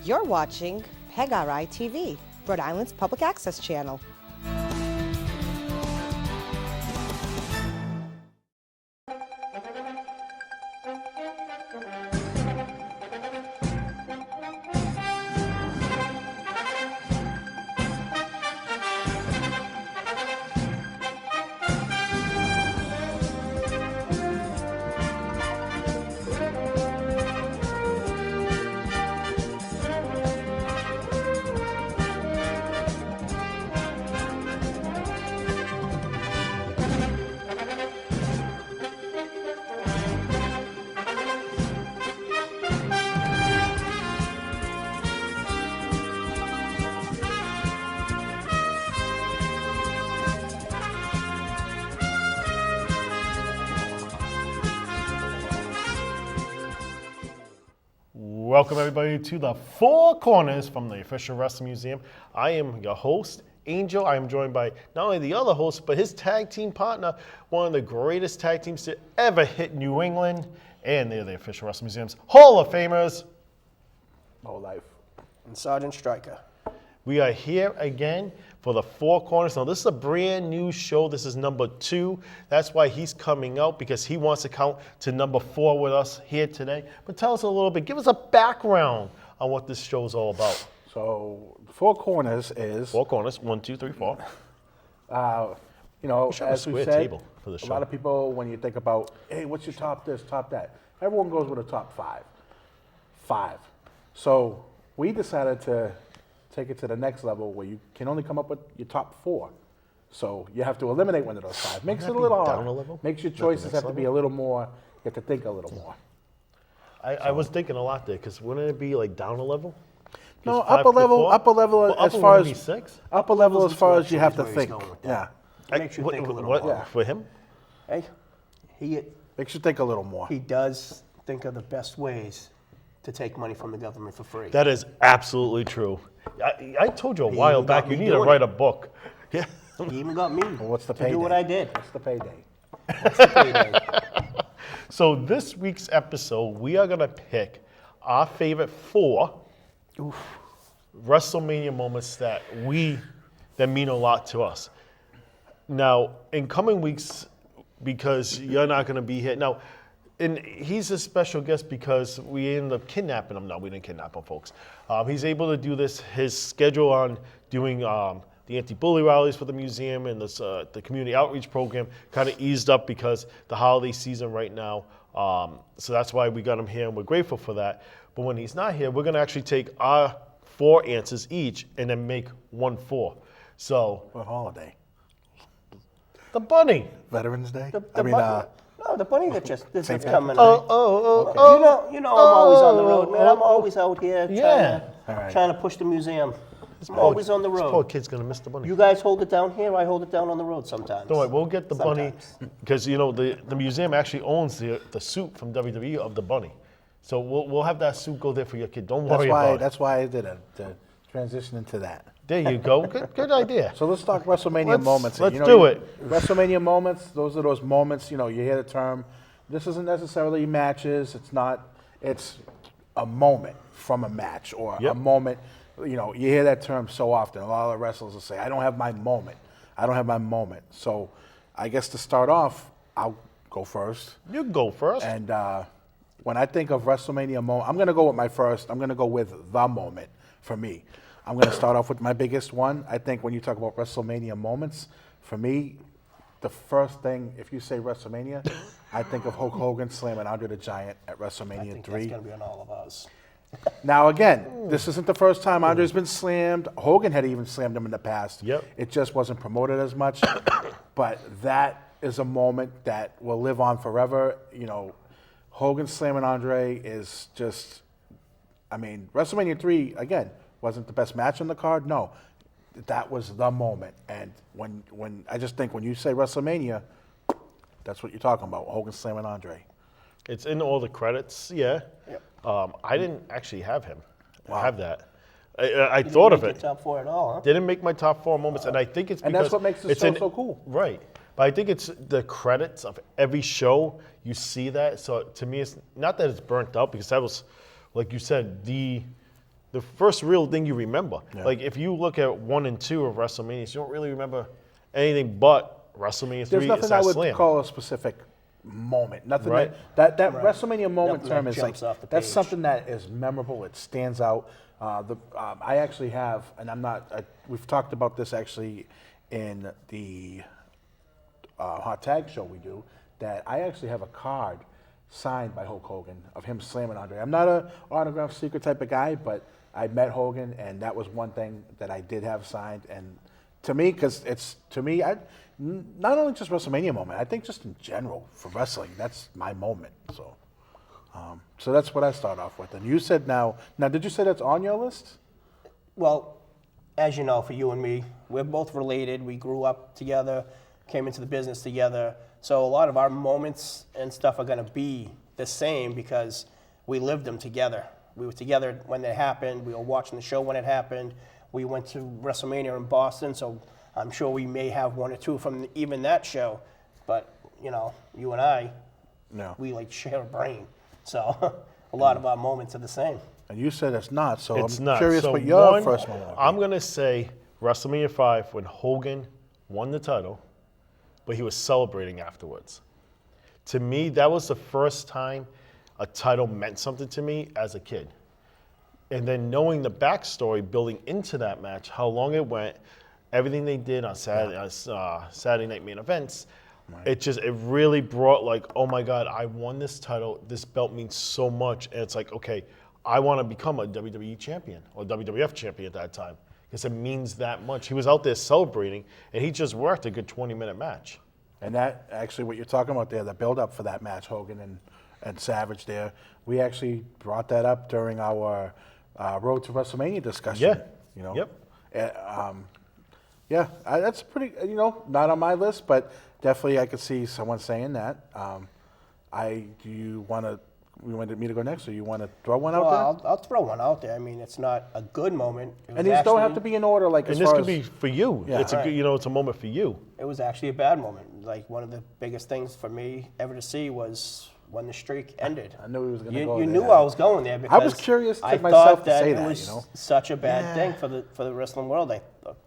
You're watching PEGRI TV, Rhode Island's public access channel. Welcome everybody to the Four Corners from the official Wrestling Museum. I am your host, Angel. I am joined by not only the other host, but his tag team partner, one of the greatest tag teams to ever hit New England, and they're the official Wrestling Museum's Hall of Famers. Whole life. And Sergeant Stryker. We are here again for the Four Corners. Now, this is a brand new show. This is number 2. That's why he's coming out, because he wants to count to number 4 with us here today. But tell us a little bit. Give us a background on what this show is all about. So, Four Corners is... 4 corners. 1, 2, 3, 4. You know, We should have a as we square said, table for the a show. lot of people, when you think about, hey, what's your top this, top that? Everyone goes with a top 5. So, we decided to take it to the next level where you can only come up with your top 4. So you have to eliminate one of those 5. Makes it a little down harder. a level? Makes your Not the choices next have to level? be a little more, you have to think a little more. I was thinking a lot there, because wouldn't it be like down a level? No, 'Cause 5 upper to level, 4? upper level Well, as upper far wouldn't as, be 6? upper level as far as you have to Intellectually is think. where he's going with Yeah, that. Makes you think a little what, more. Yeah. For him? Hey, he makes you think a little more. does think of the best ways to take money from the government for free. That is absolutely true. I told you a while even back, got you me need to doing write it. a book. Yeah. He even got me Well, what's the to payday? do what I did. What's the payday? What's the payday? So this week's episode, we are going to pick our favorite 4 WrestleMania moments that mean a lot to us. Now, in coming weeks, because you're not going to be here. Now, and he's a special guest because we ended up kidnapping him. No, we didn't kidnap him, folks. He's able to do this. His schedule on doing the anti-bully rallies for the museum and this, the community outreach program kind of eased up because the holiday season right now. So that's why we got him here, and we're grateful for that. But when he's not here, we're going to actually take our 4 answers each and then make 1 4. So What holiday? the bunny. Veterans Day? No, the bunny that just this St. is coming. Oh. You know, I'm always on the road, man. I'm always out here Yeah. trying to push the museum. I'm always on the This poor road. kid's going to miss the bunny. You guys hold it down here. I hold it down on the road sometimes. Don't worry, we'll get the bunny, Sometimes. because you know the museum actually owns the suit from WWE of the bunny, so we'll have that suit go there for your kid. Don't worry about it. That's why I did it, to transition into that. There you go. Good idea. So let's talk WrestleMania moments. Let's do it. WrestleMania moments, those are those moments, you know, you hear the term, this isn't necessarily matches, it's a moment from a match or Yep. a moment, you know, you hear that term so often. A lot of the wrestlers will say, I don't have my moment. I don't have my moment. So I guess to start off, I'll go first. You go first. And when I think of WrestleMania moment, I'm going to go with my first. I'm going to go with the moment for me. I'm going to start off with my biggest one. I think when you talk about WrestleMania moments, for me, the first thing, if you say WrestleMania, I think of Hulk Hogan slamming Andre the Giant at I WrestleMania think 3. that's going to be on all of us. Now, again, this isn't the first time Andre's been slammed. Hogan had even slammed him in the past. Yep. It just wasn't promoted as much. But that is a moment that will live on forever. You know, Hogan slamming Andre is just, I mean, WrestleMania 3, again, wasn't the best match on the card. No, that was the moment. And when I just think when you say WrestleMania, that's what you're talking about, Hogan slamming Andre. It's in all the credits, yeah. Yep. I didn't actually have him. Wow. I have that. I thought of Didn't make it. your top 4 at all, huh? Didn't make my top 4 moments, and I think it's because And that's what makes this it's show so cool. Right, but I think it's the credits of every show. You see that, so to me, it's not that it's burnt out because that was, like you said, the the first real thing you remember. Yeah. Like if you look at 1 and 2 of WrestleMania, you don't really remember anything but WrestleMania 3 There's nothing is I our would slam. call a specific moment. Nothing Right. that Right. WrestleMania moment Nothing term that is like jumps off the that's page. something that is memorable. It stands out. I actually have, and I'm not. We've talked about this actually in the hot tag show we do. That I actually have a card signed by Hulk Hogan of him slamming Andre. I'm not a autograph seeker type of guy, but I met Hogan, and that was one thing that I did have signed. And to me, because it's to me, not only just WrestleMania moment, I think just in general for wrestling, that's my moment. So that's what I start off with. And you said now, did you say that's on your list? Well, as you know, for you and me, we're both related. We grew up together, came into the business together. So a lot of our moments and stuff are going to be the same because we lived them together. We were together when it happened. We were watching the show when it happened. We went to WrestleMania in Boston, so I'm sure we may have 1 or 2 from even that show. But, you know, you and I, No. we like share a brain. So a lot of our moments are the same. And you said it's not. So It's I'm not. curious So what your one, first one would be. I'm going to say WrestleMania 5 when Hogan won the title, but he was celebrating afterwards. To me, that was the first time a title meant something to me as a kid. And then knowing the backstory building into that match, how long it went, everything they did on Saturday Night Main Events, it really brought like, oh my God, I won this title. This belt means so much. And it's like, okay, I want to become a WWE champion or WWF champion at that time because it means that much. He was out there celebrating, and he just worked a good 20-minute match. And that actually, what you're talking about there, the build-up for that match, Hogan and Savage there, we actually brought that up during our Road to WrestleMania discussion. Yeah. You know? Yep. That's pretty, not on my list, but definitely I could see someone saying that. You wanted me to go next, or you want to throw one out there? Well, I'll throw one out there. I mean, it's not a good moment. And these don't have to be in order, like And as this far could as be for you. Yeah. It's a good, it's a moment for you. It was actually a bad moment. Like one of the biggest things for me ever to see was when the streak ended. I knew he was going to go You there. knew I was going there because I was curious to I myself thought to say it that, was such a bad thing for the wrestling world.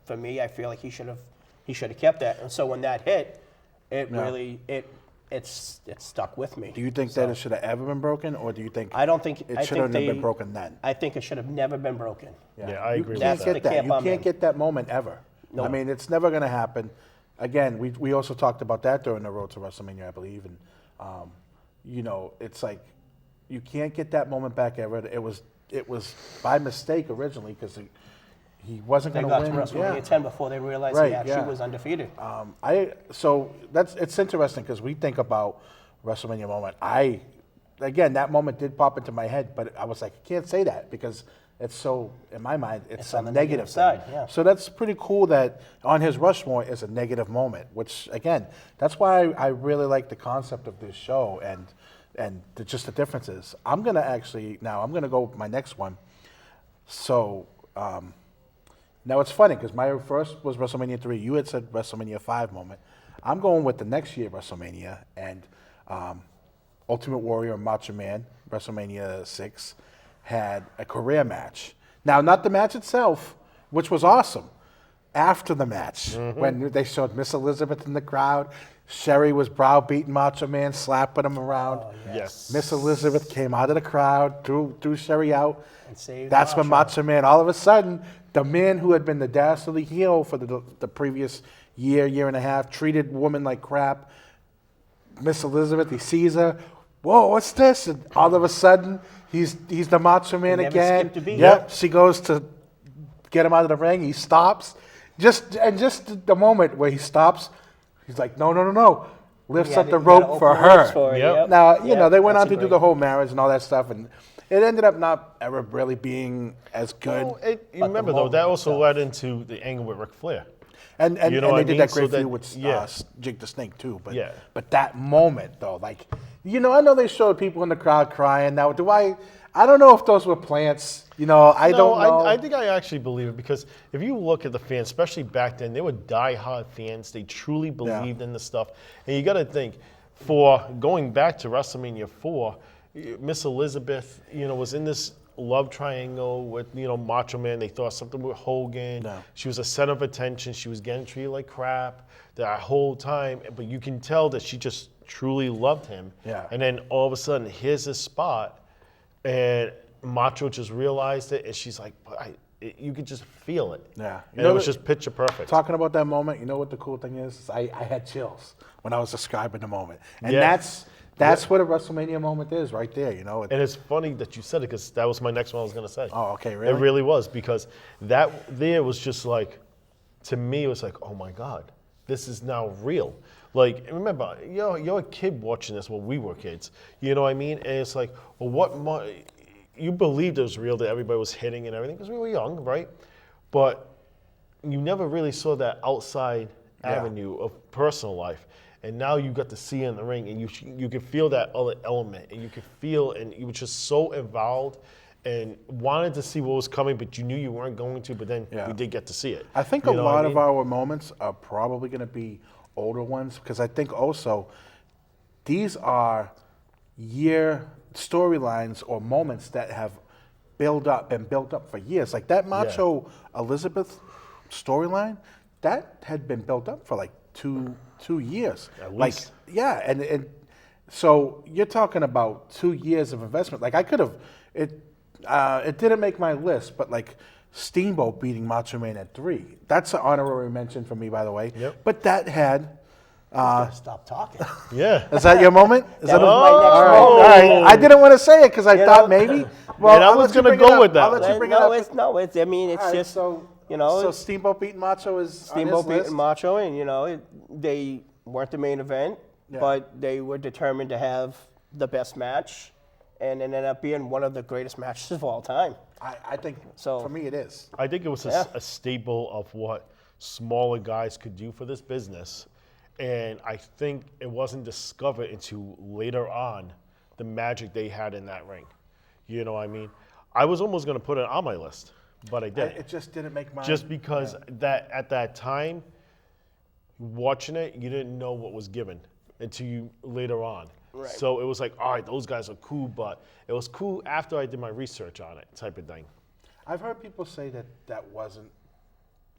For me, I feel like he should have kept that. And so when that hit, it really it stuck with me. Do you think that it should have ever been broken, or do you think I don't think it shouldn't have been broken then? I think it should have never been broken. Yeah, I agree with You can't that. get the that. camp You I'm can't in. get that moment ever. No. I mean, it's never going to happen. Again, we also talked about that during the Road to WrestleMania, I believe, and it's like you can't get that moment back ever. It was by mistake originally because he wasn't They going got to to win. WrestleMania 10 before they realized Right, he actually yeah. was undefeated. So it's interesting because we think about WrestleMania moment. Again, that moment did pop into my head, but I was like, I can't say that because it's so, in my mind, it's a on the negative negative side, thing. yeah. So that's pretty cool that on his Rushmore is a negative moment, which again, that's why I really like the concept of this show and just the differences. I'm going to go with my next one. So, now it's funny because my first was WrestleMania 3. You had said WrestleMania 5 moment. I'm going with the next year WrestleMania and Ultimate Warrior and Macho Man, WrestleMania 6, had a career match. Now, not the match itself, which was awesome. After the match, when they showed Miss Elizabeth in the crowd, Sherry was browbeating Macho Man, slapping him around. Oh, Yes. Miss Elizabeth came out of the crowd, threw Sherry out. And saved That's when Macho. Macho Man, all of a sudden, the man who had been the dastardly heel for the previous year and a half, treated women like crap. Miss Elizabeth, he sees her. Whoa, what's this? And all of a sudden, he's the Macho Man He never again. skipped a beat. Yep. She goes to get him out of the ring. He stops. Just the moment where he stops, he's like, no. Lifts You up the gotta rope open for the ropes her. for her, Yep. yep. Now, Yep, they went that's on to a do the great- whole marriage and all that stuff, and it ended up not ever really being as good. Well, the remember, though, moment that also itself. led into the angle with Ric Flair. And You know what they I did mean? that great So that- feud with yeah. Jake the Snake too. But Yeah. but that moment though, like I know they showed people in the crowd crying. Now I don't know if those were plants. I don't know. I think I actually believe it because if you look at the fans, especially back then, they were diehard fans. They truly believed in the stuff. And you got to think, for going back to WrestleMania 4, Miss Elizabeth, was in this love triangle with Macho Man. They thought something with Hogan. No. She was a center of attention. She was getting treated like crap that whole time. But you can tell that she just truly loved him. Yeah. And then all of a sudden, here's this spot, and Macho just realized it, and she's like, you could just feel it. Yeah. And it was just picture perfect. Talking about that moment, you know what the cool thing is? I had chills when I was describing the moment. And Yeah. that's what a WrestleMania moment is right there, you know? And it's funny that you said it because that was my next one I was going to say. Oh, okay, really? It really was because that there was just like, to me, it was like, oh my God, this is now real. Like, remember, you're a kid watching this when we were kids. You know what I mean? And it's like, well, you believed it was real that everybody was hitting and everything because we were young, right? But you never really saw that outside avenue of personal life. And now you got to see it in the ring, and you could feel that other element, and you could feel, and you were just so involved and wanted to see what was coming, but you knew you weren't going to, but then you did get to see it. I think a lot of our moments are probably going to be older ones because I think also these are storylines or moments that have been built up for years. Like that Macho Elizabeth storyline, that had been built up for like two years. At like least. yeah, and so you're talking about 2 years of investment. Like I could have it didn't make my list, but like Steamboat beating Macho Man at 3. That's an honorary mention for me, by the way. Yep. But that had Stop talking. Yeah. is that your moment? Is That was a- my next all right, moment. all right. I didn't want to say it because I thought maybe. Well, And I I'll was let you gonna bring go it up. with that I'll let you one. bring no, it up. it's. I mean, it's All right, just so it's Steamboat beating Macho is Steamboat on his beating Macho, and they weren't the main event, Yeah. but they were determined to have the best match, and it ended up being one of the greatest matches of all time. I think So- for me it is. I think it was a staple of what smaller guys could do for this business. And I think it wasn't discovered until later on the magic they had in that ring. You know what I mean? I was almost going to put it on my list, but I didn't. It just didn't make my. Just because that at that time, watching it, you didn't know what was given until you later on. Right. So it was like, all right, those guys are cool, but it was cool after I did my research on it, type of thing. I've heard people say that wasn't,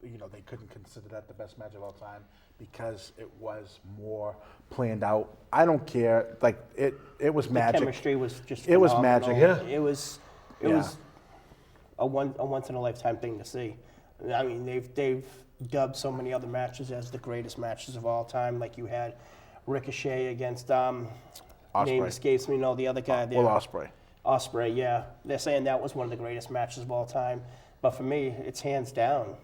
they couldn't consider that the best match of all time because it was more planned out. I don't care. Like it was magic. Chemistry was just. It was phenomenal. magic, It was a once in a lifetime thing to see. I mean, they've dubbed so many other matches as the greatest matches of all time. Like you had Ricochet against name Ospreay. escapes me. No, the other guy there. Will Ospreay. Ospreay, yeah. They're saying that was one of the greatest matches of all time. But for me, it's hands down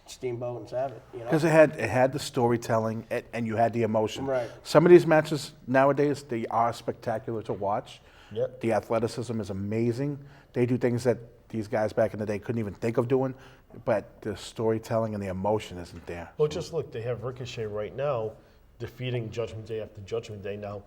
Steamboat and Savage. Because it had the storytelling and you had the emotion. Right. Some of these matches nowadays, they are spectacular to watch. Yep. The athleticism is amazing. They do things that these guys back in the day couldn't even think of doing, but the storytelling and the emotion isn't there. Well, just look, they have Ricochet right now defeating Judgment Day after Judgment Day. Now,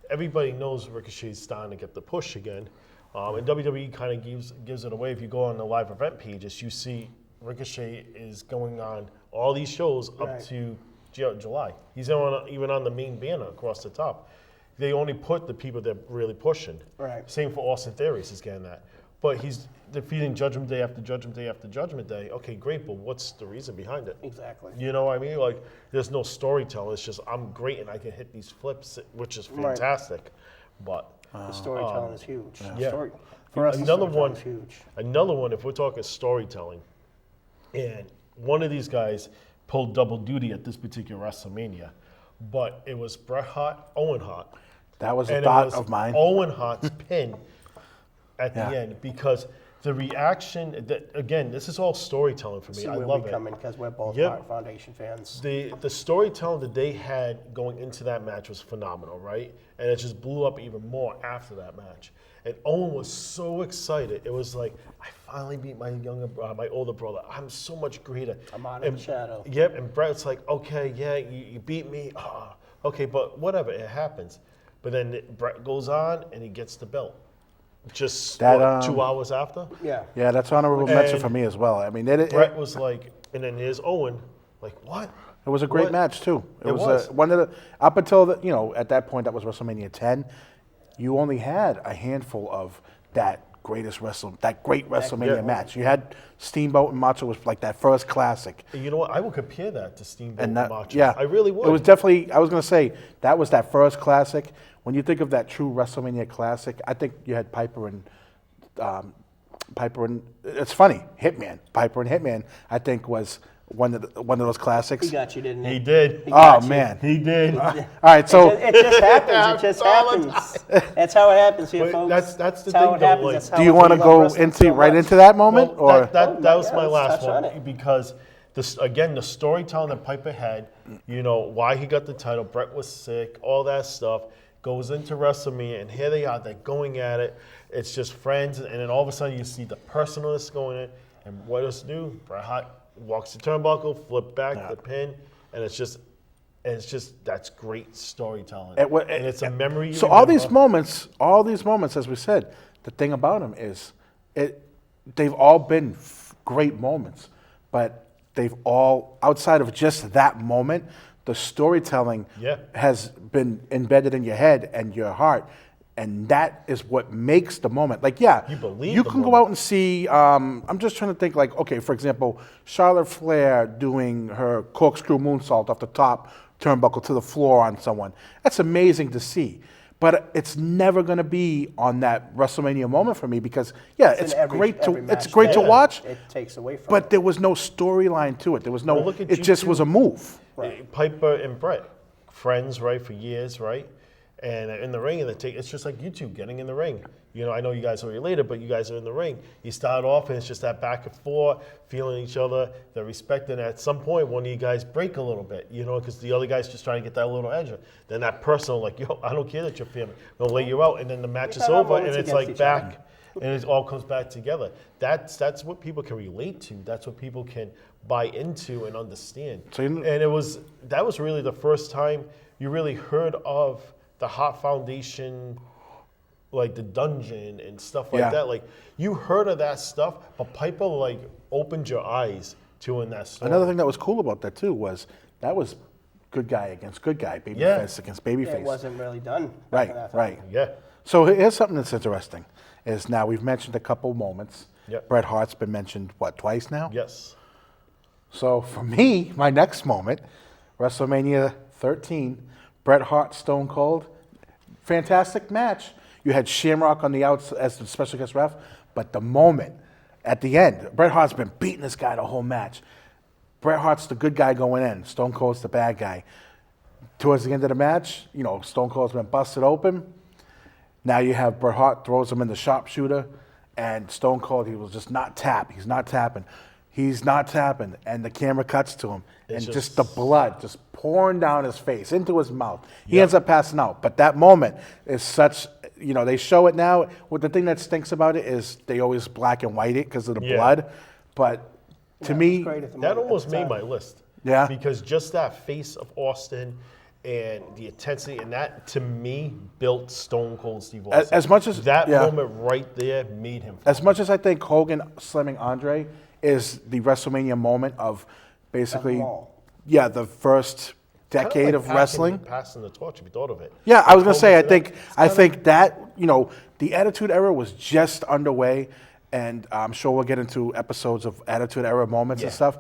everybody knows Ricochet's starting to get the push again. And WWE kind of gives it away. If you go on the live event pages, you see Ricochet is going on all these shows up Right. to July. He's even on the main banner across the top. They only put the people that really pushing. Right. Same for Austin Theories, he's getting that. But he's defeating Judgment Day after Judgment Day after Judgment Day. Okay, great, but what's the reason behind it? Exactly. You know what I mean? Like, there's no storytelling. It's just, I'm great and I can hit these flips, which is Right. fantastic. But The storytelling is huge. yeah. For us, Another the storytelling one, is huge. another one, if we're talking storytelling, and one of these guys pulled double duty at this particular WrestleMania, but it was Bret Hart, Owen Hart. That was a And it thought was of mine. Owen Hart's pin at the Yeah. end because the reaction, again, this is all storytelling for me. See I where love we it. come in because we're both Yep. Hart Foundation fans. The storytelling that they had going into that match was phenomenal, right? And it just blew up even more after that match. And Owen was so excited. It was like, I finally beat my older brother. I'm so much greater. I'm out of the shadow. Yep, and Brett's like, okay, yeah, you beat me. Okay, but whatever, it happens. But then Brett goes on and he gets the belt. Just That, 2 hours after? Yeah. Yeah, that's honorable mention And for me as well. I mean, it Brett was like, and then here's Owen, like, what? was a great What? match too. It was. One of the up until at that point that was WrestleMania 10. You only had a handful of that great WrestleMania match. You had Steamboat and Macho was like that first classic. And you know what? I would compare that to Steamboat And and that, Macho. yeah, I really would. It was definitely. I was going to say that was that first classic. When you think of that true WrestleMania classic, I think you had Piper and it's funny, Piper and Hitman. I think was one of those classics. He got you, didn't he? He did. He got Oh you. man. He did. All right, so It just happens. It just happens. That's how it happens here, But folks. that's the how thing, it though, happens. like- That's how do you much want to we love go wrestling into so right much. into that moment, Well, or that was yeah, my let's last touch on one it. because this again the storytelling that Piper had, you know why he got the title. Brett was sick, all that stuff goes into WrestleMania, and here they are, they're going at it. It's just friends, and then all of a sudden you see the personalness going in, and what does it do? Bret Hart walks the turnbuckle, flip back the pin, and it's just that's great storytelling, and it's a memory. So all these moments, as we said, the thing about them is, they've all been great moments, but they've all, outside of just that moment, the storytelling has been embedded in your head and your heart, and that is what makes the moment. Like, You believe you the can go moment. out and see. I'm just trying to think. Like, okay, for example, Charlotte Flair doing her corkscrew moonsault off the top turnbuckle to the floor on someone. That's amazing to see. But it's never going to be on that WrestleMania moment for me because, it's in every great to match. watch. It takes away from But it. there was no storyline to it. There was no. Well, look at it you just two. was a move. Piper and Brett, friends, right, for years, right? And in the ring, and it's just like you two getting in the ring. You know, I know you guys are related, but you guys are in the ring. You start off, and it's just that back and forth, feeling each other, the respect, and at some point, one of you guys break a little bit, you know, because the other guy's just trying to get that little edge. Then that personal, like, yo, I don't care that you're family. They'll lay you out, and then the match is have our over, and moments it's against like each back, and it all comes back together. That's what people can relate to. That's what people can buy into and understand. And that was really the first time you really heard of the Hart Foundation, like the dungeon and stuff like that. Like you heard of that stuff, but Piper like opened your eyes to in that story. Another thing that was cool about that too was that was good guy against good guy, babyface against babyface. It wasn't really done. back in that time. Right. Yeah. So here's something that's interesting. Is now we've mentioned a couple moments. Yep. Bret Hart's been mentioned twice now. Yes. So for me, my next moment, WrestleMania 13, Bret Hart, Stone Cold, fantastic match. You had Shamrock on the outs as the special guest ref, but the moment at the end, Bret Hart's been beating this guy the whole match. Bret Hart's the good guy going in. Stone Cold's the bad guy. Towards the end of the match, Stone Cold's been busted open. Now you have Bret Hart throws him in the sharpshooter, and Stone Cold, he will just not tap. He's not tapping. And the camera cuts to him, and just the blood just pouring down his face, into his mouth. He ends up passing out. But that moment is such, they show it now. The thing that stinks about it is they always black and white it because of the blood. But to me, that almost made my list. Yeah. Because just that face of Austin and the intensity, and that to me built Stone Cold Steve Austin. As much as that moment right there made him. As much as I think Hogan slamming Andre is the WrestleMania moment of basically, the first decade of wrestling. Passing the torch, if you thought of it. Yeah, I was gonna say, I think that the Attitude Era was just underway, and I'm sure we'll get into episodes of Attitude Era moments and stuff.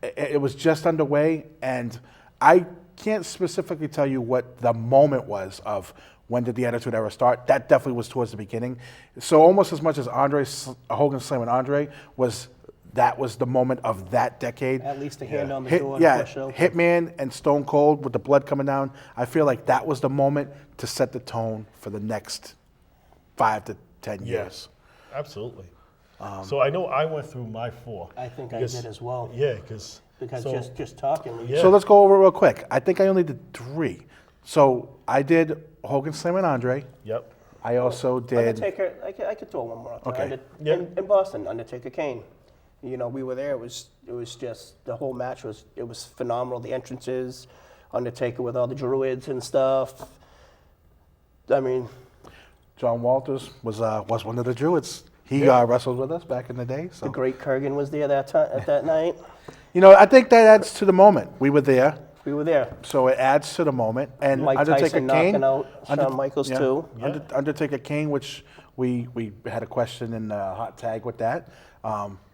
It was just underway, and I can't specifically tell you what the moment was of when did the Attitude Era start. That definitely was towards the beginning. So almost as much as Hogan slamming Andre was the moment of that decade. At least a hand on the door to push open. Hitman and Stone Cold with the blood coming down. I feel like that was the moment to set the tone for the next 5 to 10 years. Absolutely. So I know I went through my 4. I think I did as well. Yeah, because just talking. So let's go over it real quick. I think I only did 3. So I did Hogan slamming Andre. Yep. I also did. Undertaker. I could throw one more out there. Okay. In Boston, Undertaker Kane. We were there. It was just the whole match was phenomenal. The entrances, Undertaker with all the druids and stuff. I mean, John Walters was one of the druids. He wrestled with us back in the day. So the great Kurgan was there at that night. I think that adds to the moment. We were there. So it adds to the moment. And Mike Undertaker Tyson Kane knocking out Shawn Michaels too. Undertaker Kane, which we had a question in the hot tag with that.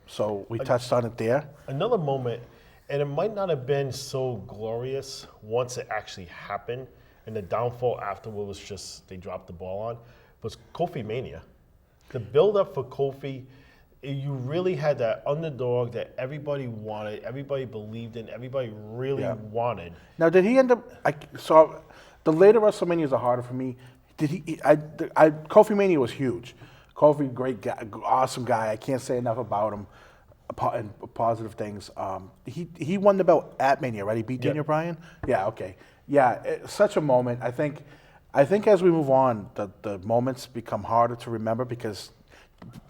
So we touched on it there. Another moment, and it might not have been so glorious once it actually happened, and the downfall afterward was just they dropped the ball on, was Kofi Mania. The build-up for Kofi, you really had that underdog that everybody wanted, everybody believed in, everybody really wanted. Now, did he end up? So the later WrestleManias are harder for me. Did he? Kofi Mania was huge. Kofi, great guy, awesome guy. I can't say enough about him. And positive things. He won the belt at Mania, right? He beat Daniel Bryan. Yeah. Okay. Yeah. Such a moment. I think as we move on, the moments become harder to remember because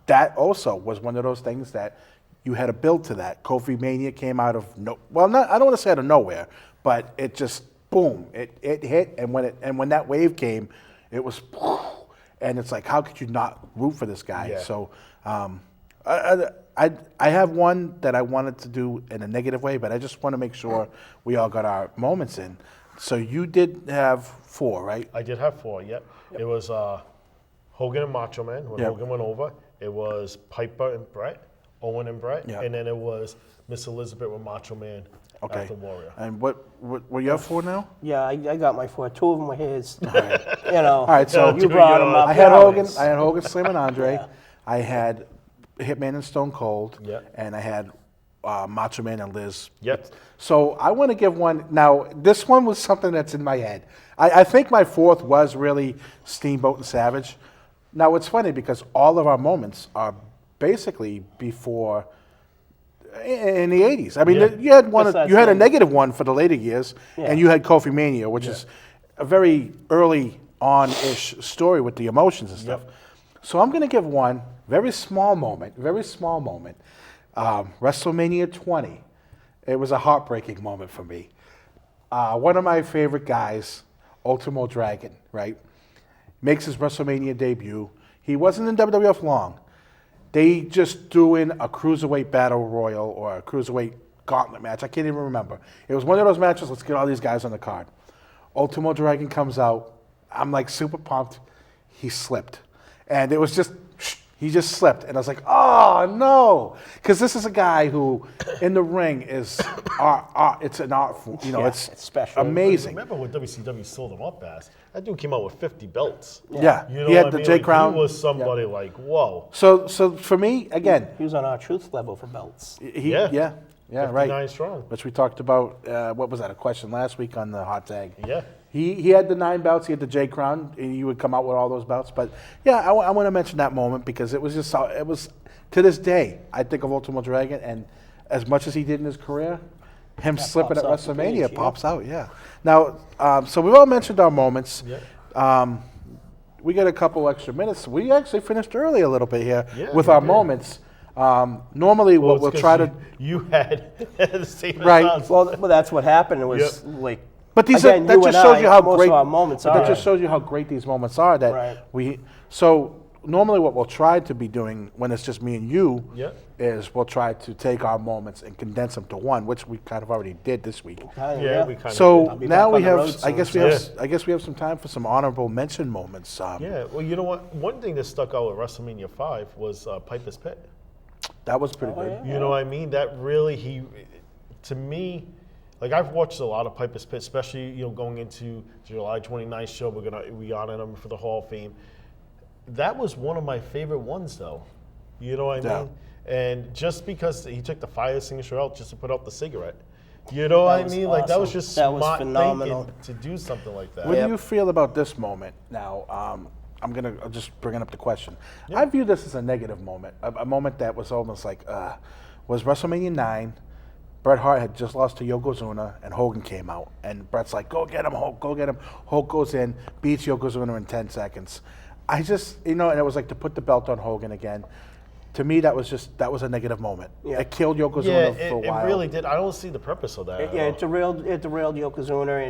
that also was one of those things that you had to build to that. Kofi Mania came out of I don't want to say out of nowhere, but it just boom, it hit, and when that wave came, it was, and it's like, how could you not root for this guy? Yeah. So I have one that I wanted to do in a negative way, but I just want to make sure we all got our moments in. So you did have 4, right? I did have 4, yep. It was Hogan and Macho Man when Hogan went over. It was Piper and Brett, Owen and Brett, and then it was Miss Elizabeth with Macho Man after Warrior. And what were you up for now? Yeah, I got my 4. 2 of them were his. You know. All right, so you brought them up. I had Hogan, Slim, and Andre. I had Hitman and Stone Cold. And I had Macho Man and Liz. So I want to give one. Now, this one was something that's in my head. I think my 4th was really Steamboat and Savage. Now, it's funny because all of our moments are basically before in the 80s. I mean, you had a negative one for the later years, and you had Kofi Mania, which is a very early on-ish story with the emotions and stuff. So I'm going to give one very small moment, WrestleMania 20. It was a heartbreaking moment for me. One of my favorite guys, Ultimo Dragon, right? Makes his WrestleMania debut. He wasn't in WWF long. They just threw in a Cruiserweight Battle Royal or a Cruiserweight Gauntlet match. I can't even remember. It was one of those matches, let's get all these guys on the card. Ultimo Dragon comes out. I'm like super pumped. He slipped. And it was just, he just slipped. And I was like, oh, no. Because this is a guy who, in the ring, is art. It's an art form. You know, it's special. Amazing. Remember what WCW sold him up as? That dude came out with 50 belts. Yeah. You know He had what the I mean? J Like, Crown. He was somebody like, whoa. So for me, again. He was on our truth level for belts. Yeah, 59 right. Strong. Which we talked about, what was that, a question last week on the hot tag. Yeah. He had the 9 belts, he had the J Crown, and he would come out with all those belts. But yeah, I want to mention that moment because it was just, it was, to this day, I think of Ultimo Dragon, and as much as he did in his career, him slipping at WrestleMania pops out, Now, so we've all mentioned our moments. We got a couple extra minutes. We actually finished early a little bit here with our moments. Normally, what we'll try to... You had the same right. Well, that's what happened. It was like... But these again, that just shows you how most great of our moments are. That just shows you how great these moments are. That we so normally what we'll try to be doing when it's just me and you is we'll try to take our moments and condense them to one, which we kind of already did this week. we kind of so did. now we have. I guess we have some time for some honorable mention moments. Well, you know what? One thing that stuck out with WrestleMania 5 was Piper's Pit. That was pretty good. You know what I mean? That really to me. Like I've watched a lot of Piper's Pit, especially going into the July 29th show. We honor him for the Hall of Fame. That was one of my favorite ones, though. You know what I mean? And just because he took the fire extinguisher out just to put out the cigarette, you know what I mean? Awesome. Like that was just smart thinking to do something like that. What do you feel about this moment now? I'm just bringing up the question. I view this as a negative moment, a moment that was almost like was WrestleMania 9. Bret Hart had just lost to Yokozuna, and Hogan came out. And Bret's like, go get him, Hulk, go get him. Hulk goes in, beats Yokozuna in 10 seconds. I just, and it was like to put the belt on Hogan again. To me, that was a negative moment. It killed Yokozuna for a while. It really did. I don't see the purpose of that. It derailed Yokozuna,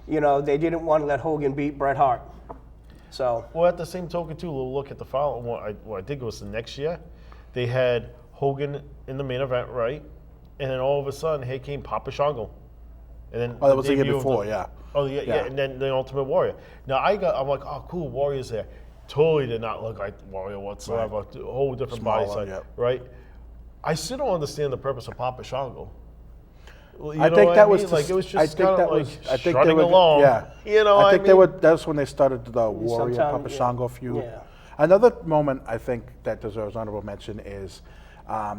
and, they didn't want to let Hogan beat Bret Hart. So. Well, at the same token, too, we'll look at the following one. I think it was the next year. They had Hogan in the main event, right? And then all of a sudden, here came Papa Shango. And then that was the year before, and then the Ultimate Warrior. Now I'm like, oh, cool, Warrior's there. totally did not look like Warrior whatsoever. A whole different body Smaller, type, yep. right? I still don't understand the purpose of Papa Shango. You I know think what that I was mean? Like it was I just think kind that of like was. I think they strutting were. along. Yeah. You know, I think mean? that's when they started the Warrior Sometime, Papa yeah. Shango feud. Yeah. Another moment I think that deserves honorable mention is,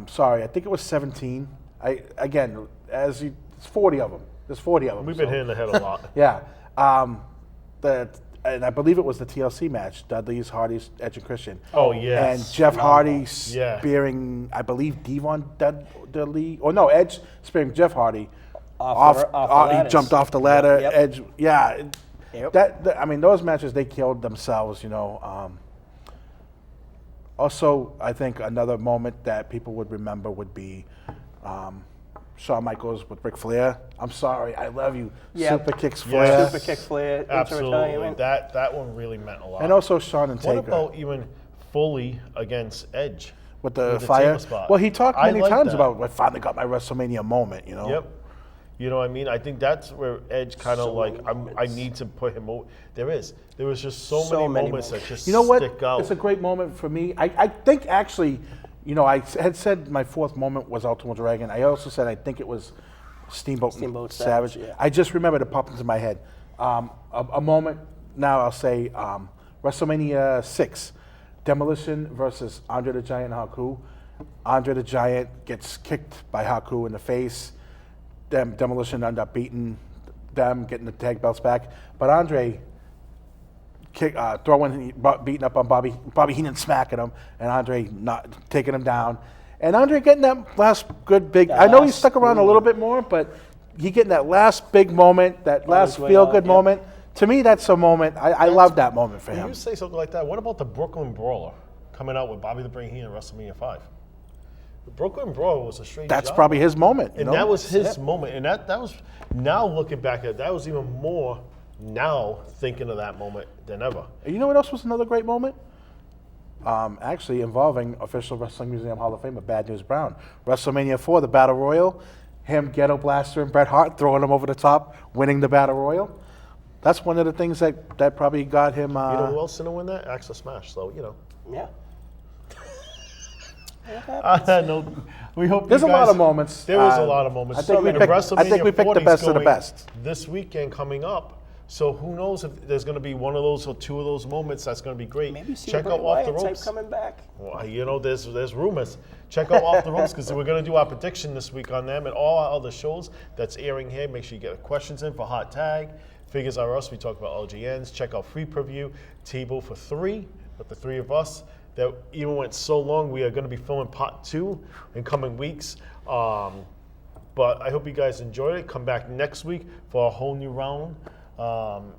sorry, I think it was 17. It's 40 of them. There's 40 of them. We've been hitting the head a lot. Yeah. And I believe it was the TLC match, Dudley's, Hardy's, Edge and Christian. Oh, yes. And Jeff Hardy Yeah. spearing, I believe, Devon Dudley, or no, Edge spearing Jeff Hardy. Off the He ladders. jumped off the ladder. Yep. Edge, yeah. Yep. I mean, those matches, they killed themselves, you know. Also, I think another moment that people would remember would be Shawn Michaels with Ric Flair. I'm sorry, I love you. Yep. Super kicks Yeah. Flair. Super kick Flair into Absolutely. retirement. That one really meant a lot. And also Shawn and What Taker about even Foley against Edge? with the table fire. spot? Well, he talked I many like times that. about I finally got my WrestleMania moment, you know. Yep. You know what I mean? I think that's where Edge kind of So like, many I need to put him over. There was just so, So many many moments that moments. just You know what? stick out. It's a great moment for me. I think actually, you know, I had said my fourth moment was Ultimate Dragon. I also said I think it was Steamboat Savage, yeah. I just remembered it popped into my head. A moment, now I'll say WrestleMania 6, Demolition versus Andre the Giant and Haku. Andre the Giant gets kicked by Haku in the face. Demolition end up beating them, getting the tag belts back. But Andre beating up on Bobby Heenan smacking him, and Andre not taking him down. And Andre getting that last good big. I know he last stuck around a little bit more, but he getting that last big moment, that last his way feel out, good yeah. moment. To me, that's a moment. I love that moment for When him. you say something like that, what about the Brooklyn Brawler coming out with Bobby the Brain Heenan at WrestleMania 5? The Brooklyn Brawler was a straight That's job. probably his moment. You And know? that was his moment. And that was, now looking back at it, that was even more now thinking of that moment than ever. You know what else was another great moment? Actually involving official Wrestling Museum Hall of Famer Bad News Brown. WrestleMania 4, the Battle Royal. Him, Ghetto Blaster, and Bret Hart throwing him over the top, winning the Battle Royal. That's one of the things that probably got him. You know who else didn't win that? Axel Smash. So, you know. Yeah. No, we hope There's you a lot guys- of moments. There was a lot of moments. I think we And picked WrestleMania the 40 's best of the going best. This weekend coming up. So who knows if there's going to be one of those or two of those moments that's going to be great. Maybe see Check the out Bray Off the Wyatt type Ropes. coming back. Well, you know, there's rumors. Check out Off the Ropes because we're going to do our prediction this week on them and all our other shows that's airing here. Make sure you get questions in for Hot Tag. Figures Are Us, we talk about LGNs. Check out Free Preview, Table for Three, with the three of us. That even went so long, we are going to be filming part 2 in coming weeks. But I hope you guys enjoyed it. Come back next week for a whole new round. I'm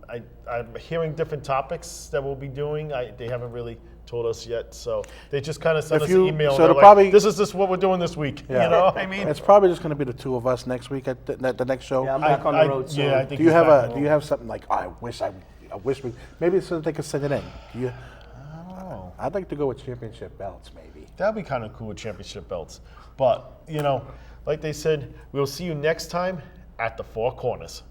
hearing different topics that we'll be doing. They haven't really told us yet, so they just kind of sent us an email. so and they're they'll like, probably- this is what we're doing this week. Yeah. You know what I mean? It's probably just going to be the two of us next week at the next show. Yeah, I'm back on the road soon. Yeah, I think Do you he's have back on do the you road. have something like I wish we maybe so that they could send it in? Do you, Oh. I'd like to go with championship belts maybe. That'd be kind of cool with championship belts. But, you know, like they said, we'll see you next time at the Four Corners.